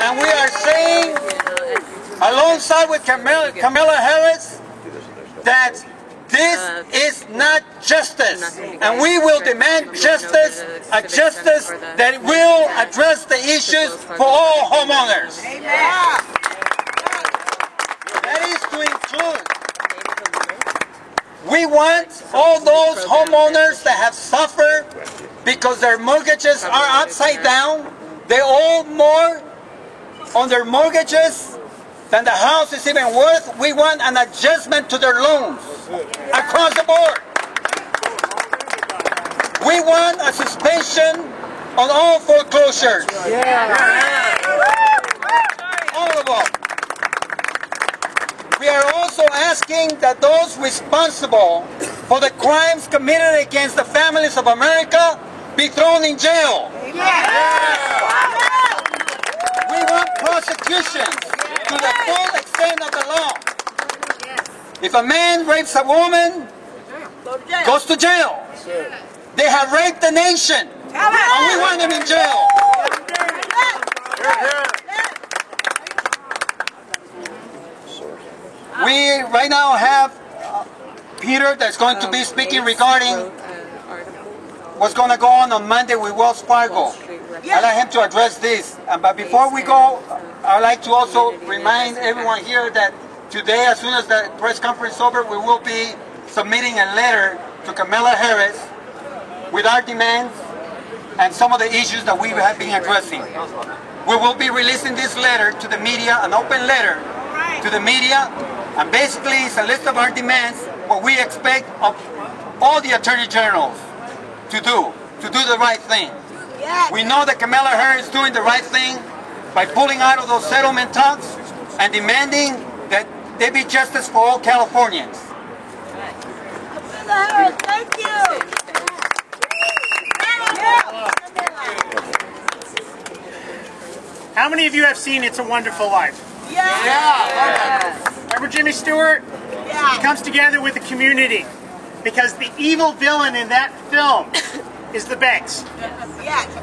And we are saying, alongside with Kamala Harris, that this is not justice. And we will demand justice, a justice that will address the issues for all homeowners. That is to include, we want all those homeowners that have suffered because their mortgages are upside down. They owe more on their mortgages than the house is even worth. We want an adjustment to their loans across the board. We want a suspension on all foreclosures. All of them. We are also asking that those responsible for the crimes committed against the families of America be thrown in jail. We want prosecutions to the full extent of the law. If a man rapes a woman, goes to jail. They have raped the nation, and we want them in jail. We right now have Peter that's going to be speaking regarding what's going to go on Monday with Wells Fargo. I'd like him to address this. But before we go, I'd like to also remind everyone here that today, as soon as the press conference is over, we will be submitting a letter to Kamala Harris with our demands and some of the issues that we have been addressing. We will be releasing this letter to the media, an open letter to the media, and basically it's a list of our demands, what we expect of all the Attorney Generals to do the right thing. We know that Kamala Harris is doing the right thing by pulling out of those settlement talks and demanding that there be justice for all Californians. Kamala Harris, thank you. How many of you have seen It's a Wonderful Life? Remember Jimmy Stewart? He comes together with the community because the evil villain in that film is the banks.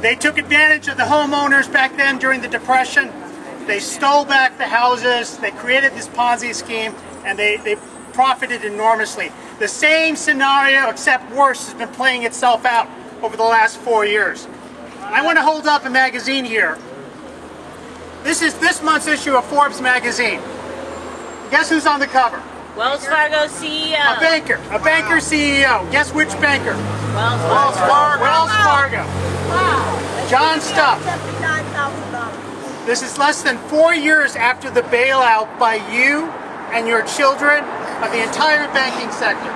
They took advantage of the homeowners back then during the Depression. They stole back the houses, they created this Ponzi scheme, and they profited enormously. The same scenario, except worse, has been playing itself out over the last 4 years. I want to hold up a magazine here. This is this month's issue of Forbes magazine. Guess who's on the cover? Wells Fargo CEO. A banker CEO. Guess which banker? Wells Fargo. Wells Fargo. Wow. John Stubb. $79,000. This is less than 4 years after the bailout by you and your children of the entire banking sector.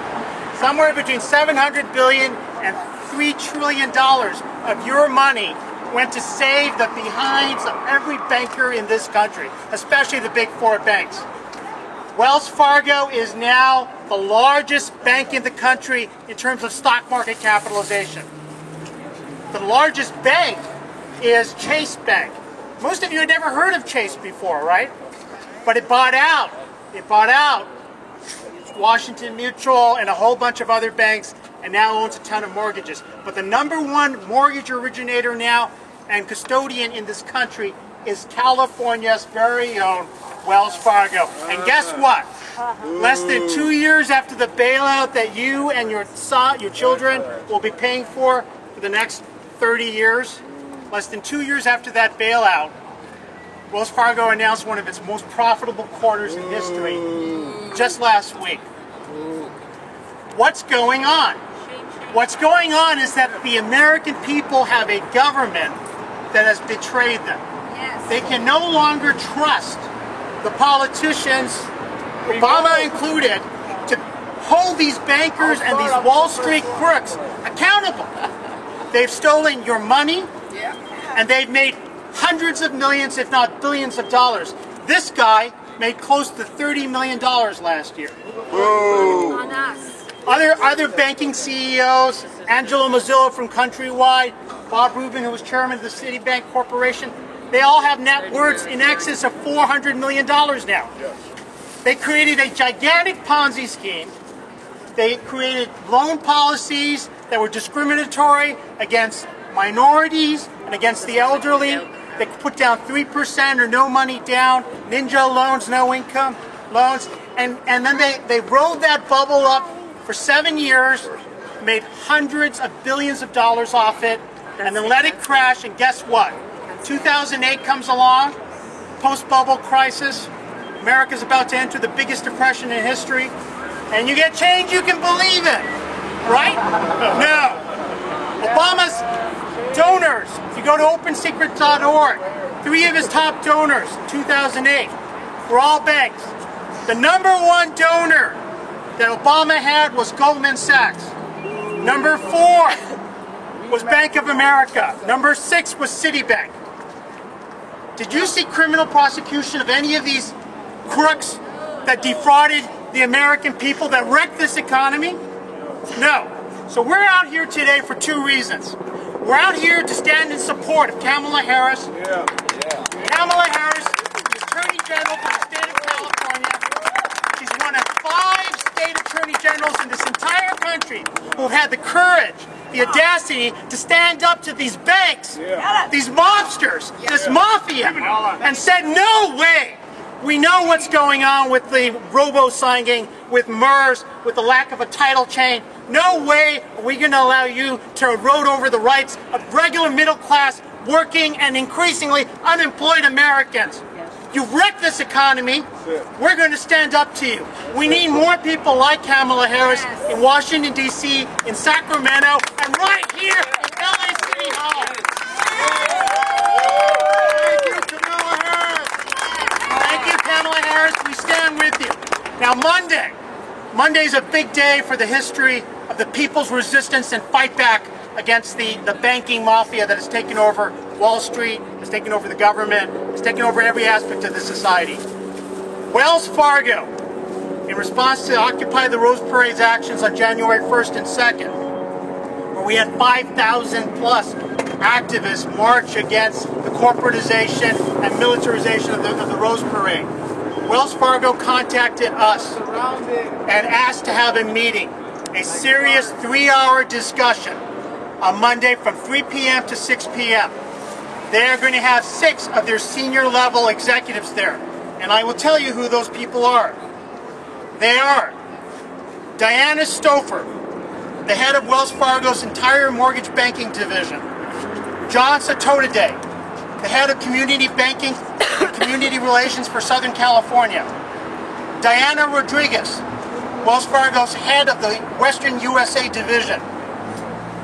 Somewhere between $700 billion and $3 trillion of your money went to save the behinds of every banker in this country, especially the big four banks. Wells Fargo is now the largest bank in the country in terms of stock market capitalization. The largest bank is Chase Bank. Most of you had never heard of Chase before, right? But it bought out Washington Mutual and a whole bunch of other banks, and now owns a ton of mortgages. But the #1 mortgage originator now and custodian in this country is California's very own Wells Fargo. And guess what? Less than 2 years after the bailout that you and your children will be paying for the next 30 years, less than 2 years after that bailout, Wells Fargo announced one of its most profitable quarters in history just last week. What's going on? What's going on is that the American people have a government that has betrayed them. They can no longer trust the politicians, Obama included, to hold these bankers and these Wall Street crooks accountable. They've stolen your money, and they've made hundreds of millions, if not billions of dollars. This guy made close to $30 million last year. On us. Other banking CEOs, Angelo Mozilla from Countrywide, Bob Rubin, who was chairman of the Citibank Corporation, they all have net worths in excess of $400 million now. They created a gigantic Ponzi scheme. They created loan policies that were discriminatory against minorities and against the elderly. They could put down 3% or no money down, ninja loans, no income loans, and then they rode that bubble up for 7 years, made hundreds of billions of dollars off it, and then let it crash, and guess what? 2008 comes along, post-bubble crisis, America's about to enter the biggest depression in history, and you get change, you can believe it, right? No. Obama's donors, if you go to opensecret.org, 3 of his top donors in 2008 were all banks. The number 1 donor that Obama had was Goldman Sachs. Number 4 was Bank of America. Number 6 was Citibank. Did you see criminal prosecution of any of these crooks that defrauded the American people, that wrecked this economy? No. So we're out here today for 2 reasons. We're out here to stand in support of Kamala Harris. Kamala Harris is Attorney General for the state of California. She's one of 5 state Attorney Generals in this entire country who have had the courage, the audacity to stand up to these banks, these mobsters, this mafia, and said, no way. We know what's going on with the robo-signing, with MERS, with the lack of a title chain. No way are we going to allow you to erode over the rights of regular middle-class, working and increasingly unemployed Americans. You've wrecked this economy. We're going to stand up to you. We need more people like Kamala Harris in Washington, D.C., in Sacramento, and right here in L.A. City Hall. Thank you, Kamala Harris. Thank you, Kamala Harris. We stand with you. Now, Monday's a big day for the history of the people's resistance and fight back against the banking mafia that has taken over Wall Street, has taken over the government, has taken over every aspect of the society. Wells Fargo, in response to Occupy the Rose Parade's actions on January 1st and 2nd, where we had 5,000 plus activists march against the corporatization and militarization of the Rose Parade. Wells Fargo contacted us and asked to have a meeting, a serious 3-hour discussion on Monday from 3 p.m. to 6 p.m. They're going to have 6 of their senior level executives there. And I will tell you who those people are. They are Diana Stouffer, the head of Wells Fargo's entire mortgage banking division. John Sotodade, the head of community banking and community relations for Southern California. Diana Rodriguez, Wells Fargo's head of the Western USA division.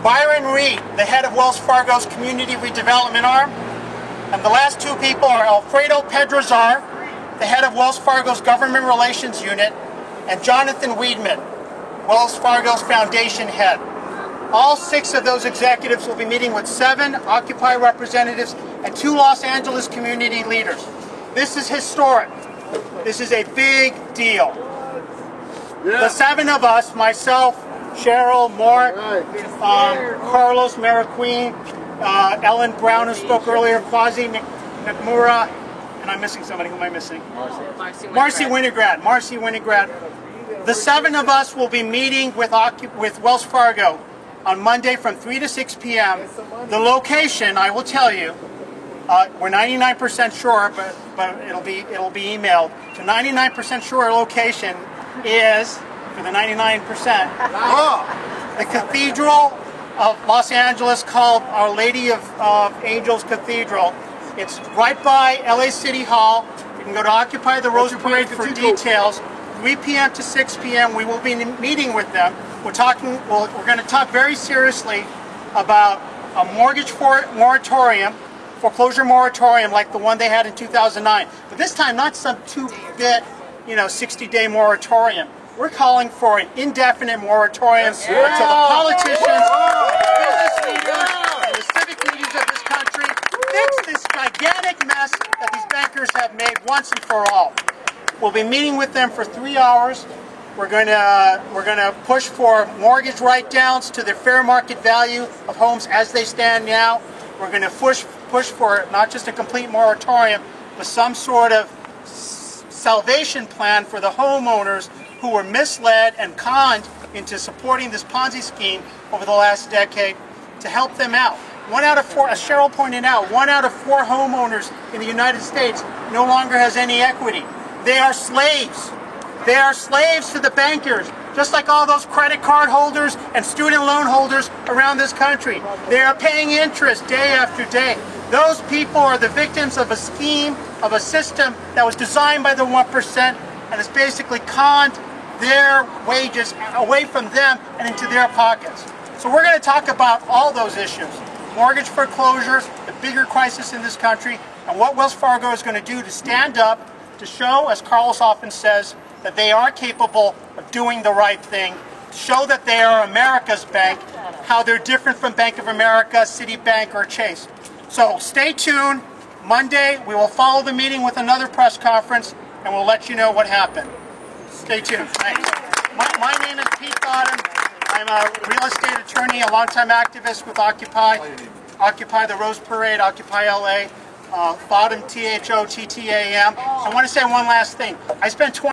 Byron Reed, the head of Wells Fargo's community redevelopment arm. And the last 2 people are Alfredo Pedrazar, the head of Wells Fargo's government relations unit, and Jonathan Weidman, Wells Fargo's foundation head. All 6 of those executives will be meeting with 7 Occupy representatives and 2 Los Angeles community leaders. This is historic. This is a big deal. The 7 of us, myself, Cheryl, Mark, Carlos Marroquin, Ellen Brown, who spoke earlier, Quasi Nakamura, and I'm missing somebody. Who am I missing? Marcy Winograd. The 7 of us will be meeting with Wells Fargo on Monday from 3 to 6 p.m. The location, I will tell you, we're 99% sure, but it'll be emailed. The 99% sure location is, for the 99%, the Cathedral of Los Angeles, called Our Lady of Angels Cathedral. It's right by LA City Hall. You can go to Occupy the Rose Parade for details. 3 p.m. to 6 p.m. we will be meeting with them. We're going to talk very seriously about a mortgage moratorium, foreclosure moratorium like the one they had in 2009. But this time, not some 2-bit, 60-day moratorium. We're calling for an indefinite moratorium until the politicians, business leaders, and the civic leaders of this country fix this gigantic mess that these bankers have made once and for all. We'll be meeting with them for 3 hours. We're going to push for mortgage write-downs to the fair market value of homes as they stand now. We're going to push for not just a complete moratorium, but some sort of salvation plan for the homeowners who were misled and conned into supporting this Ponzi scheme over the last decade, to help them out. 1 out of 4, as Cheryl pointed out, 1 out of 4 homeowners in the United States no longer has any equity. They are slaves. They are slaves to the bankers, just like all those credit card holders and student loan holders around this country. They are paying interest day after day. Those people are the victims of a scheme, of a system that was designed by the 1% and has basically conned their wages away from them and into their pockets. So we're going to talk about all those issues. Mortgage foreclosures, the bigger crisis in this country, and what Wells Fargo is going to do to stand up, to show, as Carlos often says, that they are capable of doing the right thing, to show that they are America's bank, how they're different from Bank of America, Citibank, or Chase. So stay tuned. Monday, we will follow the meeting with another press conference, and we'll let you know what happened. Stay tuned. Thanks. My name is Pete Thottam. I'm a real estate attorney, a longtime activist with Occupy, the Rose Parade, Occupy LA, Thottam, Thottam. I want to say one last thing. I spent 20